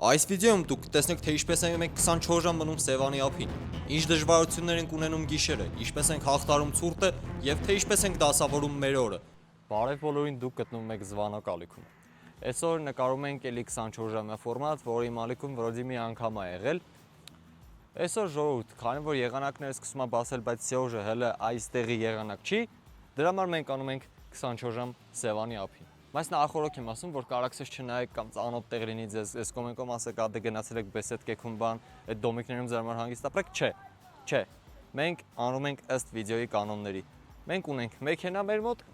Այս վիդեոյում դուք տեսնեք, թե ինչպես ենք մենք 24 ժամ մնում Սևանի ափին, ինչ դժվարություններ ենք ունենում գիշերը, ինչպես ենք հաղթարում ցուրտը եւ թե ինչպես ենք դասավորում մեր օրը։ Բարև բոլորին, դուք գտնվում եք Զվանակ ալիքում։ Այսօր նկարում ենք էլի 24 ժամյա ֆորմատ, որի իմ ալիքում վրոդի մի անգամ է եղել։ Այսօր ժողովուրդ, քանի որ եղանակները սկսում են բացել, բայց Սեոժը հələ այստեղի եղանակ չի, դրա համար մենք անում ենք 24 ժամ Սևանի ափին։ Բայց նախորոք եմ ասում, որ կարաքսես չնայեք կամ ծանոթ տեղ լինի ձեզ, այս կոմենտում ասեք, դե գնացել եք Բեսեդկեքում բան, այդ դոմիկներում ձեր համար հանգիստ ապրեք, չէ։ Մենք անում ենք ըստ վիդեոյի կանոնների։ Մենք ունենք մեքենա մեր մոտ,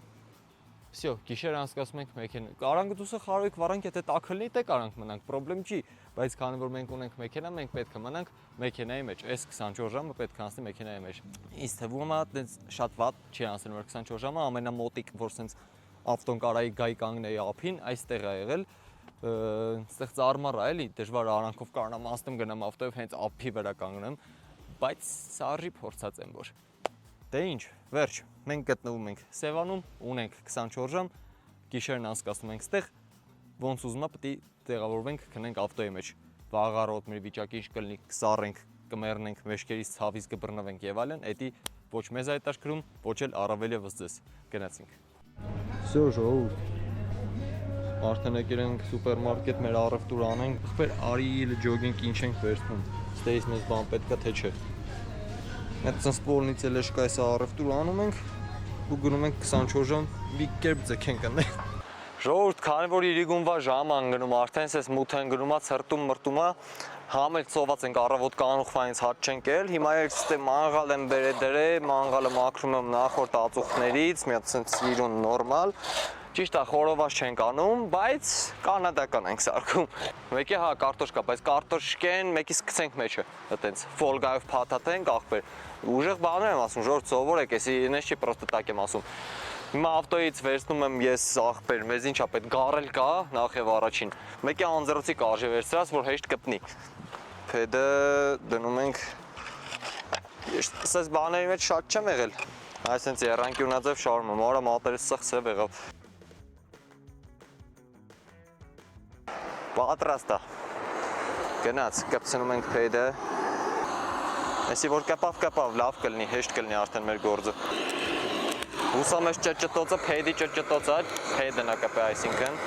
всё, գիշեր անցկացնում ենք մեքենա։ Կարանք դուսը խարույկ վառանք, եթե տաքը լինի, թե կարանք մնանք, խնդրեմ չի, բայց քանի որ մենք ունենք մեքենա, մենք պետք է մնանք մեքենայի մեջ։ Այս 24 ժամը պետք է անցնի մեքենայի մեջ։ Ինձ թվում է, այդպես շատ վատ չի անցնում, որ 24 ժամը ամենամոտիկ, որ sense ավտոն կարայի գայի կանգնեի ափին, այստեղ է եղել, այստեղ ծարմար է, էլի, դժվար արանքով կարողանամ անցնեմ գնամ ավտոյով հենց ափի վրա կանգնեմ, բայց սարի փորձած եմ որ։ Դե ինչ, վերջ, մենք գտնվում ենք Սևանում, ունենք 24 ժամ, գիշերն անցկացնում ենք այստեղ, ոնց ուզում ա պետք է տեղավորվենք, քնենք ավտոյի մեջ։ Վաղ առավոտ մեր վիճակը ինչ կլինի, կսառենք, կմեռնենք, մեջքերից ցավից կբռնվենք եւ այլն, էդի ոչ մեզ է հետաքրքրում, ոչ էլ առավել եւս ձեզ։ Գնացինք։ Всё, ժողովուրդ։ Արդեն եկել ենք սուպերմարկետ, մեր առևտուր անենք։ Ախպեր, արի ջոգինգ ինչ ենք վերցնում։ Ստեյս մեզ բան պետք է թե չէ։ Այդ սպորնից էլ էշկա այս առևտուր անում ենք ու գնում ենք 24 ժամ մի կերպ ձգենք ընդ։ Ժողովուրդ, քանի որ իրիգունվա ժամ անգնում, արդեն էս մութ են գնում, ցրտում մրտումա, համ էլ ծոված ենք առավոտ կանուխվանից հաց չենք ել, հիմա էլ ստե մանգալ եմ բերել, մանգալը մաքրում եմ նախորդ ածուխներից, մի հատ sense իրուն նորմալ, ճիշտ է խորոված չենք անում, բայց կանադական ենք սարքում։ Մեկի հա կարտոշկա, բայց կարտոշկեն մեկի սկսենք մեջը, այտենց ֆոլգայով փաթաթենք, ախպեր։ Ուժեղ բաներ եմ ասում, ժողովուրդ սովորեք, էսի ինձ չի պրոստը տակ եմ ասում։ Հիմա ավտոյից վերցնում եմ ես ախպեր, մեզ ինչա պետք գարել կա, նախ եւ առաջին։ Մեկի անձեռոցի կարժե վերցրած, որ հեշտ կպնի։ Փեդը դնում ենք։ Ես այս բաների մեջ շատ չեմ եղել։ Այսինքն երանգյունաձև շարում եմ, արա մատերս սխսև եղավ։ Պատրաստ է։ Գնաց, կպցնում ենք փեդը։ Այսի որ կպավ, լավ կլինի, հեշտ կլինի արդեն մեր գործը։ Հուսա մեջ ճճտոցը, փեդի ճճտոցը, փեդը նա կպե, այսինքն։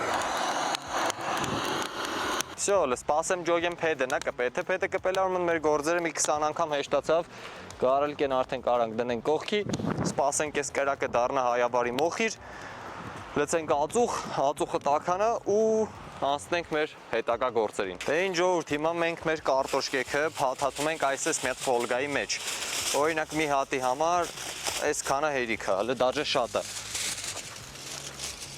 Всё, սպասեմ ջոգեմ փեդը նա կպե, թե փեդը կպելա ուրեմն մեր գործերը մի 20 անգամ հեշտացավ, գարել կեն արդեն կարանք դնենք կողքի, սպասենք այս կրակը դառնա հայաբարի մոխիր, լցենք ածուխը տաքանա ու անցնենք մեր հետագա գործերին։ Դե ինչ ժողովուրդ, հիմա մենք մեր կարտոշկեքը փաթաթում ենք այսպես մի հատ ֆոլգայի մեջ։ Օրինակ մի հատի համար այսքանը հերիք է, հələ դաժե շատ է։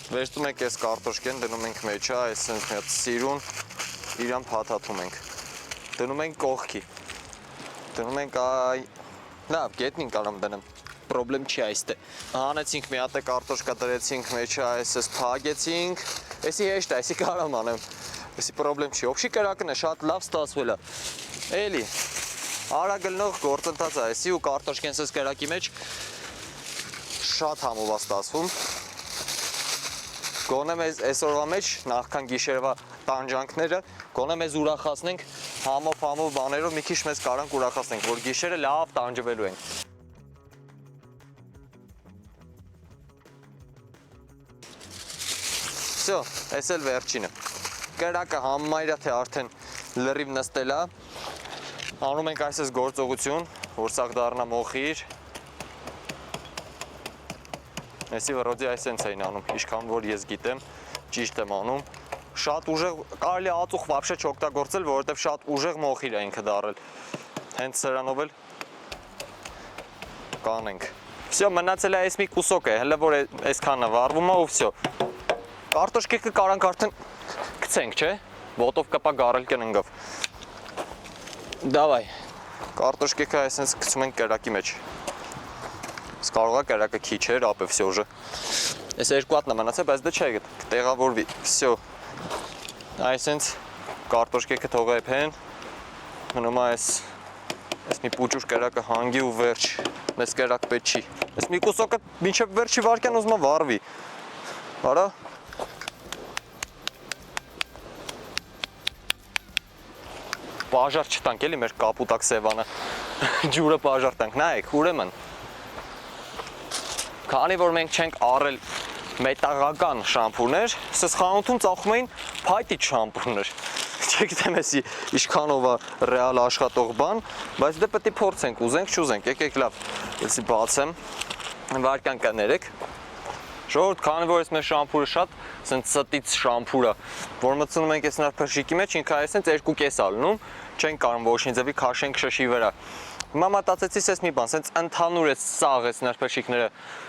Վերցնում ենք այս կարտոշկեն, դնում ենք մեջը, այսպես մի հատ սիրուն իրան փաթաթում ենք։ Դնում ենք կողքի։ Դնում ենք այ լավ, գետնին կարամ դնեմ։ Պրոբլեմ չի այստեղ։ Հանեցինք մի հատ կարտոշկա դրեցինք մեջը, այսպես փագեցինք։ Էսի հեշտ է, էսի կարամ անեմ։ Էսի պրոբլեմ չի։ Օբշի կրակն է շատ լավ ստացվել է։ Էլի արագլնող գործընթաց է, էսի ու կարտոշկեն սես կրակի մեջ շատ համով է ստացվում։ Գոնե մեզ այսօրվա մեջ նախքան գիշերվա տանջանքները, գոնե մեզ ուրախացնենք համով բաներով մի քիչ մեզ կարանք ուրախացնենք, որ գիշերը լավ տանջվելու ենք։ Всё, այս էլ վերջինը։ Կրակը համայրա թե արդեն լրիվ նստել է։ Անում ենք այսպես գործողություն, որ սաղ դառնա մոխիր։ Այսի վրոդի այսենց էին անում, ինչքան որ ես գիտեմ, ճիշտ եմ անում։ Շատ ուժեղ, կարելի ածուխ вообще չօգտագործել, որովհետև շատ ուժեղ մոխիր է ինքը դառել։ Հենց սրանով էլ կանենք։ Всё, մնացել է այս մի կուսոկ է, հələ որ այսքանը վառվում է ու всё։ Կարտոշկեքը կարանք արդեն գցենք, չէ՞։ Ոտով կպա գարել կննգով։ Դավայ։ Կարտոշկեքը այսպես գցում ենք կրակի մեջ։ Իսկ կարող է կրակը քիչ էր, ապե всё уже։ Այս երկու հատն է մնացել, բայց դա չէ, կտեղավորվի։ Всё։ Այսպես կարտոշկեքը թողա եփեն։ Մնում է այս մի պուճուր կրակը հանգի ու վերջ։ Մեզ կրակ պետք չի։ Այս մի կուսոկը մինչև վերջի վարկյան ուզում է վառվի։ Արա։ բաժար չտանք էլի մեր կապուտակ սևանը։ Ջուրը բաժար տանք, նայեք, ուրեմն։ Քանի որ մենք չենք առել մետաղական շամպուրներ, սս խանութում ծախում էին փայտի շամպուրներ։ Չգիտեմ էսի ինչքանով է ռեալ աշխատող բան, բայց դե պետք է փորձենք, ուզենք, չուզենք, եկեք լավ, էսի բացեմ, վարկան կներեք։ Ժողովուրդ, քանի որ այս մեր շամպուրը շատ սենց ստից շամպուր է, որ մտցնում ենք այս նրբերշիկի մեջ, ինքը այսենց 2.5 ալնում, չենք կարող ոչինչ ձևի քաշենք շշի վրա։ Հիմա մտածեցի ես մի բան, սենց ընդհանուր այս սաղ այս նրբերշիկները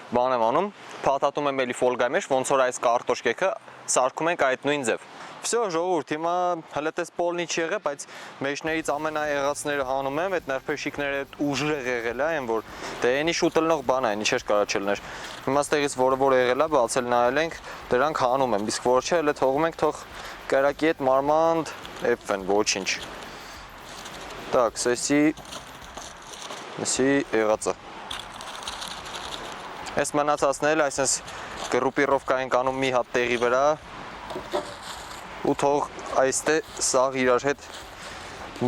բան եմ անում, փաթաթում եմ էլի ֆոլգայի մեջ, ոնց որ այս կարտոշկեքը սարքում ենք այդ նույն ձև։ Всё, ժողովուրդ, հիմա հələ տես պոլնի չի եղել, բայց մեջներից ամենաեղածները հանում եմ, այդ նրբերշիկները ուժեղ եղել են, որ դե այնի շուտ լնող բան է, ինչեր կարա չլներ։ Հիմա ստեղից որ եղել է, բացել նայել ենք, դրանք հանում եմ, իսկ որ չէ, հələ թողում ենք, թող կրակի հետ մարմանդ էփվեն, ոչինչ։ Так, սեսի եղածը։ Այս մնացածն էլ այսպես գրուպիրովկա ենք անում մի հատ տեղի վրա ու թող այստե սաղ իրար հետ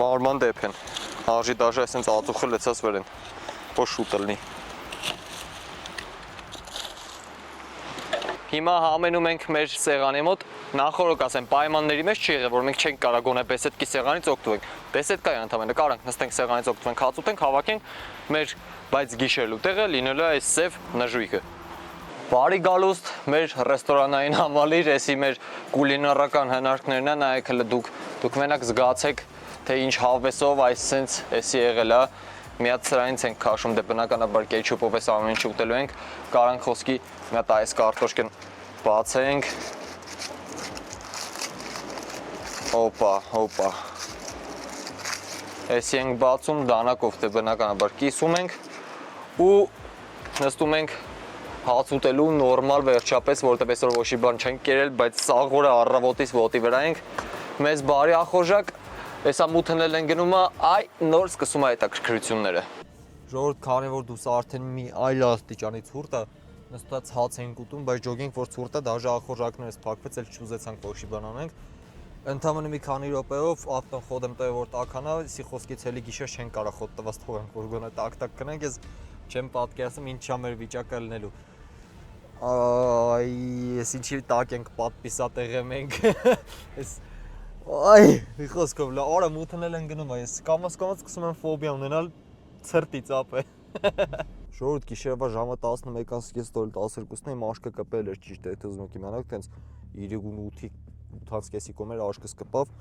մարման դեպեն, արժի դաժը այսենց ածուխը լեցած վրեն, որ շուտ լնի։ Հիմա համենում ենք մեր սեղանի մոտ, նախորոք ասեմ պայմանների մեջ չի եղել, որ մենք չենք կարող գոնե բեսեդկի սեղանից օգտվենք, բեսեդկայի ընդամենը կարանք նստենք սեղանից օգտվենք, հաց ուտենք, հավաքենք մեր բայց գիշերելու տեղը լինելու է այս սև նժույգը։ Բարի գալուստ մեր ռեստորանային համալիր, էսի մեր կուլինարական հնարքներն է, նայեք հələ դուք մենակ զգացեք, թե ինչ հավեսով այս սենց էսի եղել է, միատ սրանից ենք քաշում, դե բնականաբար կեչուպով էս ամեն ինչ ուտելու ենք, կարանք խոսքի մի հատ այս կարտոշկեն բացենք, հոպա, էսի ենք բացում, դանակով դե բնականաբար կիսում ենք ու նստում ենք հաց ուտելու նորմալ վերջապես, որտեղ այսօր ոչի բան չենք կերել, բայց սաղորը առավոտից ոտի վրա ենք, մեզ բարի ախորժակ, այսա մութնել են գնում է, այ նոր սկսում է հետաքրքրությունները։ Ժողովուրդ, քանի որ դուս արդեն մի այլ աստիճանի ցուրտ է, նստած հաց ենք ուտում, բայց ջոգինք որ ցուրտ է, դաժե ախորժակներս փակվեց, էլ չուզեցանք ոչի բան անենք։ Ընդամենը մի քանի րոպեով ավտոն խոդեմ տեղ որ տականա, սի խոսքից էլի գիշեր չենք կարող խոդ տված թողենք, որ գոնե տակ կնենք, ես չեմ պատկերացնում ինչ է մեր վիճակը լինելու։ Այ, ես ինչի տակ ենք պատպիսատեղ եմ ենք, այ, մի խոսքով, արա մութնել են գնում, ես կամաց սկսում եմ ֆոբիա ունենալ ցրտից ապե։ Ժողովուրդ, գիշերվա ժամը 11:30-12-ն իմ աշկը կպել էր ճիշտ է, թե ուզում եք իմանալ, տենց 8:30 կոմեր աշկս կպավ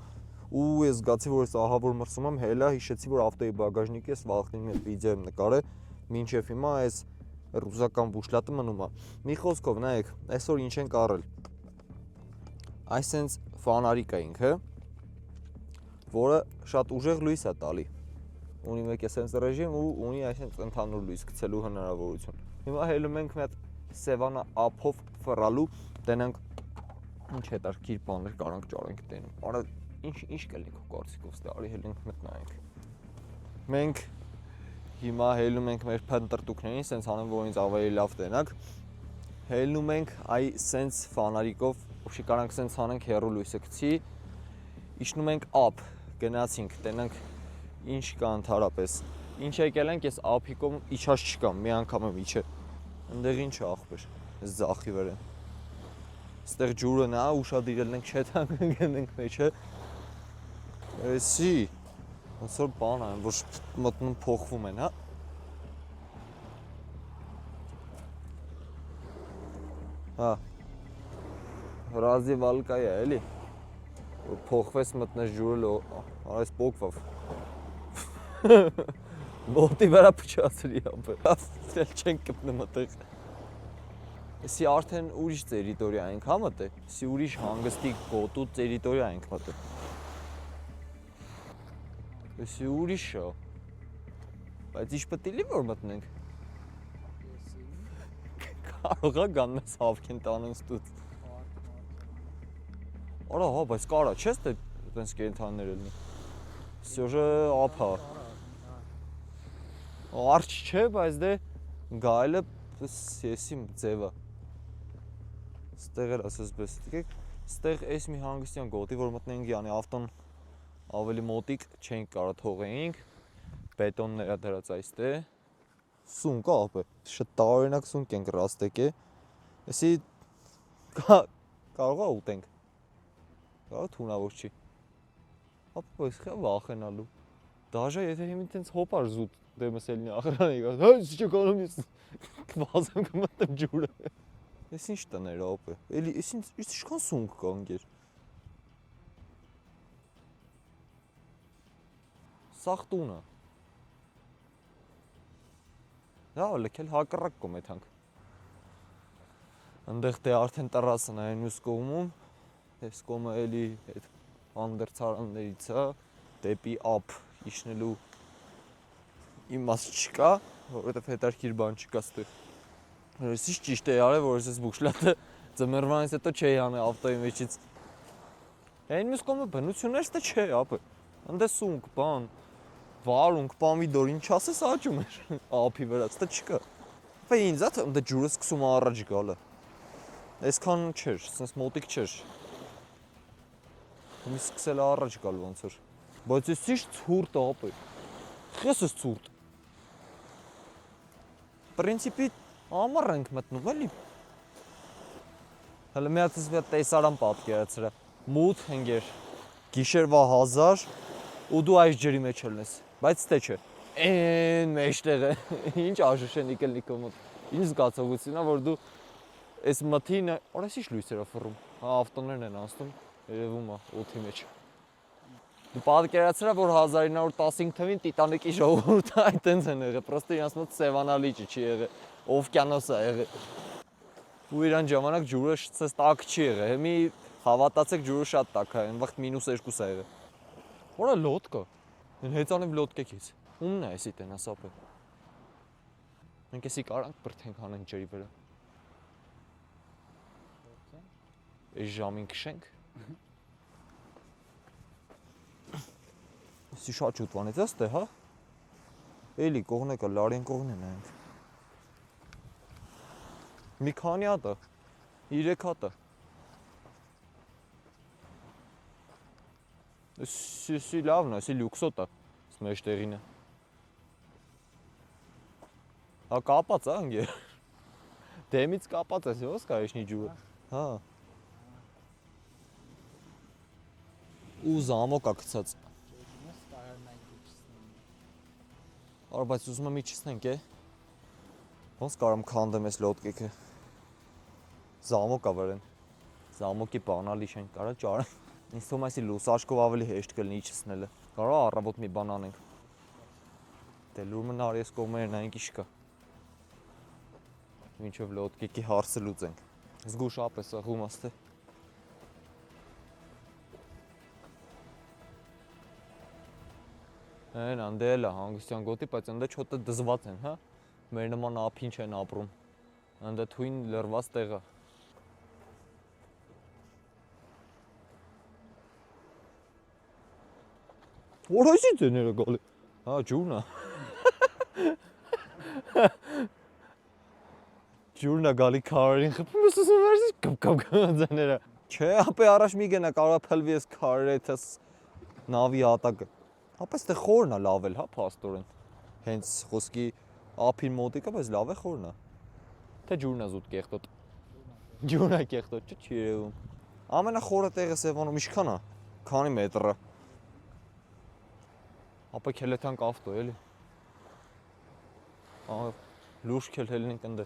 ու ես զգացի, որ ես ահավոր մրսում եմ, հելա հիշեցի, որ ավտոյի բագաժնիկի ես վախտին մի վիդեո եմ նկարել, մինչև հիմա այս ռուսական բուշլատը մնում է։ Մի խոսքով, նայեք, այսօր ինչ ենք առել։ Այսենց ֆանարիկ է ինքը, որը շատ ուժեղ լույս է տալի։ Ունի մեկ էսենց ռեժիմ ու ունի այսենց ընդհանուր լույս գցելու հնարավորություն։ Հիմա հելում ենք մի հատ Սևանա ափով ֆռալու, տենանք ինչ հետարքիր բաներ կարանք ճարենք տենում։ Արա ինչ կլինի քո կարծիքով, ստարի հելենք մտնայինք։ Մենք հիմա հելում ենք մեր փնտրտուքներին, սենց անեմ, որ ինձ ավելի լավ տենակ։ Հելնում ենք այ սենց ֆանարիկով, ուշի կարանք սենց անենք հեռու լույսը գցի։ Իջնում ենք ափ, գնացինք, տենանք ինչ կա ընդհանրապես։ Ինչ եկել ենք, ես ափիկում իջած չկամ, մի անգամ եմ իջել։ Այնտեղ ինչ է ախպեր, այս ձախի վրա։ Այստեղ ջուրը նա ուշադիրել ենք, չէ՞ տանք գնենք մեջը։ Էսի ոնց որ բան այն, որ մտնում փոխվում են, հա։ Հա։ Ռազիվալկա է, էլի։ Որ փոխվես մտնես ջուրը, այս փոխվավ։ Ոտի վրա փչացրի ապը։ Ասել չենք կպնում այդտեղ։ Էսի արդեն ուրիշ տերիտորիա ենք, հա մտե։ Էսի ուրիշ հանգստի գոտու տերիտորիա ենք մտե։ Էսի ուրիշ է։ Բայց ինչ պետք է լի որ մտնենք։ Կարող է գան մեզ հավքեն տանեն ստուց։ Արա, հա, բայց կարա, չես թե այդպես կենթանիներ լինի։ Սյոժը ափա։ Արջ չէ, բայց դե գայլը եսի ձևը։ Ստեղ էլ ասես պես դիգեք, ստեղ էս մի հանգստյան գոտի, որ մտնենք յանի ավտոն ավելի մոտիկ չենք կարող թողեինք, բետոնները դրած այստեղ, սունկ ապը, շատ տարօրինակ սունկ ենք ռաստեկ է, էսի կարող է ուտենք, կարող թունավոր չի, ապը ես խա վախենալու, դաժա եթե հիմի տենց հոպար զուտ դեմս էլնի ախրան եկած, հա չի կանում ես կվազեմ կմտեմ ջուրը, ես ինչ տներ ապը, էլի ես ինչքան սունկ կա ընկեր, սաղ տունը, լավ լքել հակառակ կողմ եթանք, ընդեղ դե արդեն տրասն է մյուս կողմում, ես կողմը էլի այդ անդերցարաններից է, դեպի ապ իջնելու իմաստ չկա, որովհետև հետարքիր բան չկա ստեղ, ես ինչ ճիշտ է արել, որ ես բուշլատը ձմեռվանից հետո չէի անել ավտոյի մեջից, այն մյուս կողմը բնություններ ստե չէ ապը, ընդե սունկ, բան, վարունք, պամիդոր, ինչ ասես աճում էր ափի վրա, ստե չկա, վե ինձ է թե ընդե ջուրը սկսում առաջ գալը, այսքան չէր, սենց մոտիկ չէր, մի սկսել է առաջ գալ ոնց որ, բայց ես ինչ ցուրտ ապը, ես ես ցուրտ, պրինցիպի ամառ ենք մտնում էլի, հələ մի հատ տեսարան պատկերացրա, մութ ընկեր, գիշերվա 1000 ու դու այս ջրի մեջ ելնես, բայց ստե չէ, են մեջտեղը, ինչ աժուշեն իկել նիկո մոտ, ինչ զգացողություն է, որ դու այս մթին, օրես ինչ լույսեր է ֆռում, ավտոներն են անցնում, երևում է օդի մեջ, դու պատկերացրա, որ 1915 թվին Տիտանիկի ժողովուրդը այդտենց են եղել, պրոստը իրանց մոտ Սևանալիճը չի եղել, օվկիանոս է եղել, ու իրան ժամանակ ջուրը սենց տաք չի եղել, մի հավատացեք ջուրը շատ տաք է, այն վաղտ -2 է եղել, որը լոդկա, հեծանիվ լոդկեք ես, ումն է էսի տենաս ապը, մենք էսի կարանք բրդենք հանենք ջրի վրա, այս ժամին կշենք, Էսի շատ ջուտվանից ես տե, հա, էլի կողնեկը, լարին կողնին ենք, մի քանի հատը, 3 հատը, էսի լավն է, էսի լյուքսոտ է, մեջտեղին է, հա կապած է ընգեր, դեմից կապած ես, ոնց կա էշնի ջուրը, հա, ու զամոկ է գցած, Արա բայց ուզում եմ իջեցնենք է, ոնց կարամ քանդեմ ես լոդկեքը, զամոկ է վրեն, զամոկի բանալի չենք կարա ճարեմ, ինձ թվում այսի լուսաշկով ավելի հեշտ կլինի իջեցնելը, կարա առավոտ մի բան անենք, դե լուրմը նար ես կողմերը նայենք ինչ կա, մինչև լոդկեքի հարցը լուծենք, զգուշ ապ է սղում աստե, Են անդե էլ է հանգստյան գոտի, բայց ընդե չոտը դզված են, հա, մեր նման ափին չեն ապրում, ընդե թույն լրված տեղ է, որ այսի ձեները գալի, հա, ջուրն է, ջուրն է գալի քարերին խպում ես ուսում վերսից կպ ձեները, չէ, ապե առաջ մի գենա կարող է պլվի ես քարերը եթես նավի հատակը, ապա ստե խորն է լավ էլ, հա, փաստորեն, հենց խոսքի ափին մոտիկը, բայց լավ է խորն է, թե ջուրն է զուտ կեղտոտ, ջուրն է կեղտոտ, չի երևում, ամենախորը տեղը Սևանում ինչքան է, քանի մետր է, ապա քելեթանք ավտո էլի, լուրջ քել հելնենք ընդե,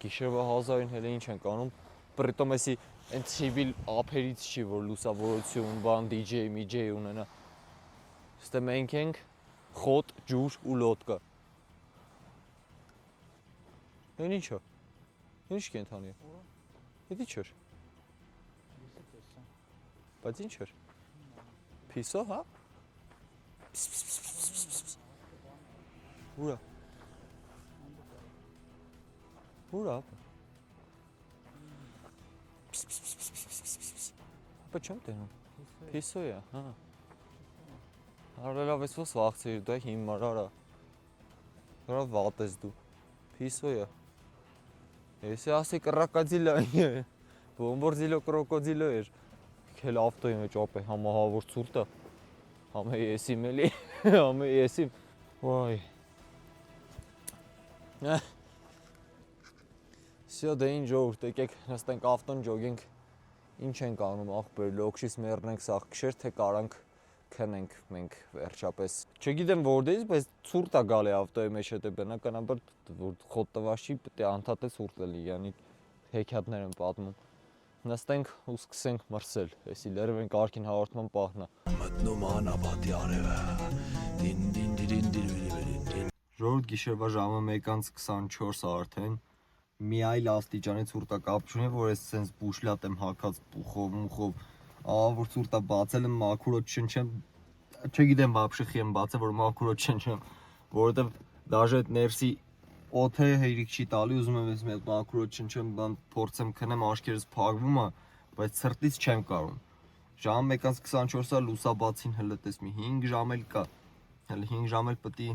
գիշերվա 1000-ին հել ինչ ենք անում, պրիտոմ էսի են ցիվիլ ափերից չի, որ լուսավորություն, բան, DJ, միջեյ ունենա, ստե մենք ենք խոտ, ջուր ու լոդկա, են ինչ է, ինչ կենթանի է, հետի չեր, բայց ինչ էր, պիսո, հա, ուրա, ուրա, ապա չեմ տենում, պիսո է, հա, արելավ ես ոս վաղցիր, դա հիմար արա, հորա վատ ես դու, պիսո է, Եսի ասի կրակադիլո է, բոմբորձիլո կրոկոդիլո էր, քել ավտոյի մեջ ապե համահավոր ցուրտը։ Համե եսիմ էլի, համե եսիմ։ Վայ։ Всё, դե ինչ ժողովուրդ, եկեք նստենք ավտոն ջոգենք։ Ինչ ենք անում ախպեր, լոքշից մեռնենք սաղ քշեր, թե կարանք քնենք մենք վերջապես։ Չգիտեմ որտեղից, բայց ցուրտ է գալի ավտոյի մեջ, հետո բնականաբար որ խոտ տված չի, պետք է անդադար ցուրտ լինի, yani հեքիաթներ են պատմում։ Նստենք ու սկսենք մրսել, էսի լերվ ենք արքին հաղորդման պահն է։ Մտնում անապատի արևը։ Ժողովուրդ գիշերվա ժամը 1:24 արդեն։ Մի այլ աստիճանի ցուրտա կապ չունի, որ ես սենց բուշլատ եմ հակած պուխով, մուխով, որ ցուրտա բացել եմ մաքուրոտ չնչեմ, չգիտեմ բաբշի խի եմ բացել, որ մաքուրոտ չնչեմ, որովհետև դաժե այդ ներսի օդը հերիք չի տալի, ուզում եմ ես մի հատ մաքուրոտ չնչեմ, բան փորձեմ քնեմ, աշկերս փակվում է, բայց ցրտից չեմ կարող։ Ժամը 1:24-ը լուսաբացին հələ տես մի 5 ժամ էլ կա, հələ 5 ժամ էլ պետք է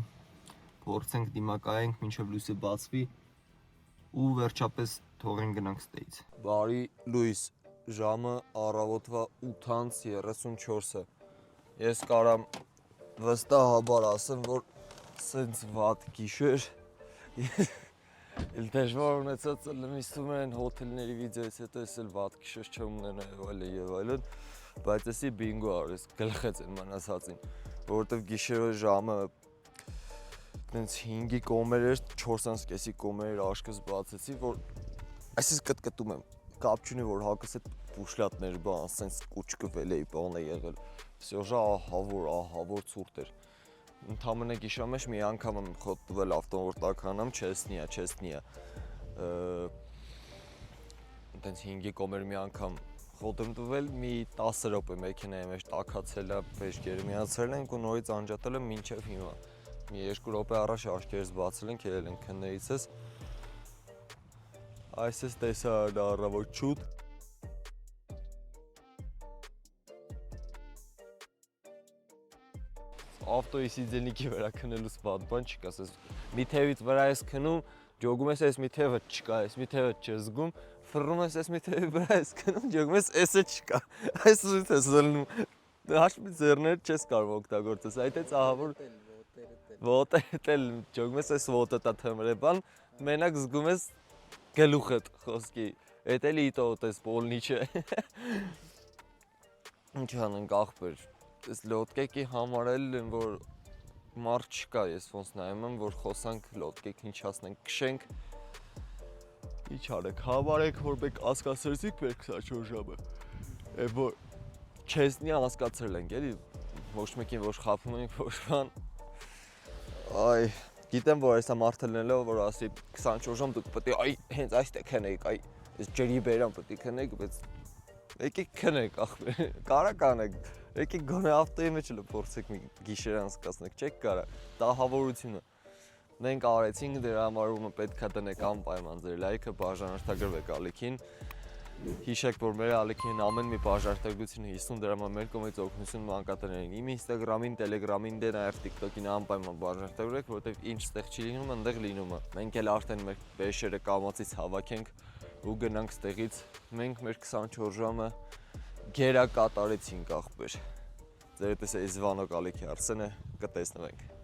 փորձենք դիմակայենք, մինչև լույսը բացվի։ Ու վերջապես թողենք գնանք ստեյց։ Բարի լույս, ժամը առավոտվա 8:34-ը։ Ես կարամ վստահաբար ասեմ, որ սենց վատ գիշեր։ Էլ դժվար ունեցած լմիստում են հոթելների վիդեոից հետո ես էլ վատ գիշեր չեմ ունենա եւ այլն, բայց էսի բինգո արես, գլխեց են մնացածին, որովհետեւ գիշերվա ժամը Տենց 5-ի կոմեր էր, 4:30-ի կոմեր էր աշկս բացեցի, որ այսպես կտկտում եմ, կապ չունի, որ հակս այդ բուշլատներ բան, սենց կուչկվել էի, բան է եղել, սյոժա ահավոր ցուրտ էր, ընդամենը գիշա մեջ մի անգամ եմ խոտվել ավտոն, որ տականամ, չեսնիա, տենց 5-ի կոմեր մի անգամ խոտ եմ տվել, մի 10 րոպե մեքենայի մեջ տաքացել է, վեժկերը միացրել ենք ու նորից անջատել եմ մինչև հիմա։ Մի 2 րոպե առաջ աշկերս բացել ենք, ելել ենք քննեիցս։ Այսպես տեսա առավոտ շուտ։ Ավտոյի սիձենիքի վրա քնելուց բան չկա, ասես մի թևից վրա ես քնում, ջոգում ես, այս մի թևը չկա, այս մի թևը չզգում, ֆռռում ես, այս մի թևի վրա ես քնում, ջոգում ես, էսը չկա։ Այս ուսից ես զլնում։ Հաշվի ձեռները չես կարող օգտագործես, այդ է ահավոր Ոտերը ջոգում ես, այս ոտը տա թմրե բան, մենակ զգում ես գլուխդ խոսքի, էդ էլի իտոտ ես պոլնի չէ։ Ինչ անենք ախպեր, ես լոտկեկի համար էլ եմ, որ մարդ չկա, ես ոնց նայում եմ, որ խոսանք լոտկեք ինչ ասնենք, կշենք, ինչ արեք, հավարեք, որ բեք ասկասրցիք մեր 24 ժամը, որ չեսնի ասկացրել ենք, էլի, ոչ մեկին ոչ խապում ենք, ոչ բան, Այ, գիտեմ, որ այսա մարդը լինելով, որ ասի 24 ժամ դուք պետք է այ հենց այստեղ քնեք, այ այս ջրի բերան պետք է քնեք, բայց եկեք քնեք, ախպեր, կարա կանեք, եկեք գոնե ավտոյի մեջ էլ փորձեք մի գիշեր անցկացնեք, չեք կարա, տահավորությունը։ Մենք արեցինք, դրա համար ումը պետքա դնեք անպայման ձեր լայքը, բաժանորդագրվեք ալիքին։ Հիշեք, որ մեր ալիքին ամեն մի բաժանորդագրությունը 50 դրամ է մեր կողմից օգնություն մանկատներին։ Իմ Instagram-ին, Telegram-ին, դե նաև TikTok-ին անպայման բաժանորդագրեք, որովհետև ինչ ստեղ չի լինում, այնտեղ լինում է։ Մենք էլ արդեն մեր վեշերը կամացից հավաքենք ու գնանք ստեղից։ Մենք մեր 24 ժամը գերա կատարեցինք ախպեր։ Ձեր հետ է Զվանոկ ալիքի Արսենը, կտեսնվենք։